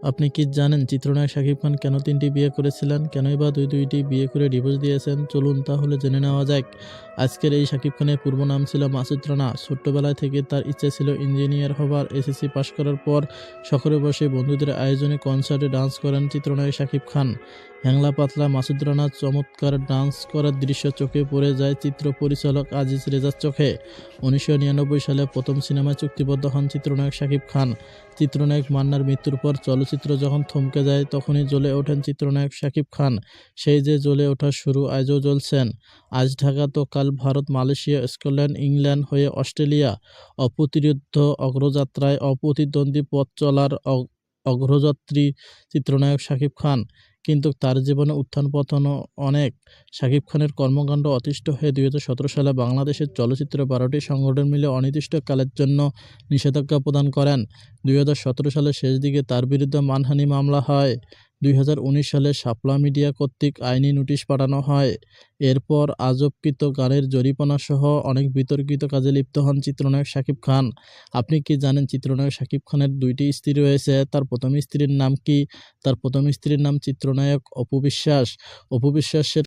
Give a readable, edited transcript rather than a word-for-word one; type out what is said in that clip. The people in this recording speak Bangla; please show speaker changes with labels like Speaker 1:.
Speaker 1: আপনি কি জানেন চিত্রনায়ক শাকিব খান কেন ৩টি বিয়ে করেছিলেন? কেনই বা দুইটি বিয়ে করে ডিভোর্স দিয়েছেন? চলুন তাহলে জেনে নেওয়া যাক। আজকের এই শাকিব খানের পূর্ব নাম ছিল মাসুদ রানা। ছোট্টবেলায় থেকে তার ইচ্ছে ছিল ইঞ্জিনিয়ার হবার। এসএসসি পাশ করার পর শখের বসে বন্ধুদের আয়োজনে কনসার্টে ডান্স করেন চিত্রনায়ক শাকিব খান। হ্যাংলা পাতলা মাসুদ রানার চমৎকার ডান্স করার দৃশ্য চোখে পড়ে যায় চিত্র পরিচালক আজিজ রেজার চোখে। ১৯৯৯ সালে প্রথম সিনেমায় চুক্তিবদ্ধ হন চিত্রনায়ক শাকিব খান। চিত্রনায়ক মান্নার মৃত্যুর পর চলচ্চিত্র যখন থমকে যায় তখনই জ্বলে ওঠেন চিত্রনায়ক শাকিব খান। সেই যে জ্বলে ওঠার শুরু আজও জ্বলছেন। আজ ঢাকা তো কাল ভারত, মালয়েশিয়া, স্কটল্যান্ড, ইংল্যান্ড হয়ে অস্ট্রেলিয়া। অপ্রতিরোধ্য অগ্রযাত্রায় অপ্রতিদ্বন্দ্বী পথ চলার অগ্রযাত্রী চিত্রনায়ক শাকিব খান। কিন্তু তার জীবনে উত্থান-পতনও অনেক। শাকিব খানের কর্মকাণ্ড অতিষ্ঠ হয়ে ২০১৭ সালে বাংলাদেশের চলচ্চিত্র ১২টি সংগঠন মিলে অনির্দিষ্টকালের জন্য নিষেধাজ্ঞা প্রদান করেন। ২০১৭ সালের শেষ দিকে তার বিরুদ্ধে মানহানি মামলা হয়। ২০১৯ সালে শাপলা মিডিয়া কর্তৃক আইনি নোটিশ পাঠানো হয়। এরপর আজবকৃত গানের জরিমানাসহ অনেক বিতর্কিত কাজে লিপ্ত হন চিত্রনায়ক শাকিব খান। আপনি কি জানেন চিত্রনায়ক শাকিব খানের ২টি স্ত্রী রয়েছে? তার প্রথম স্ত্রীর নাম কি? তার প্রথম স্ত্রীর নাম চিত্রনায়ক অপু বিশ্বাস। অপু বিশ্বাসের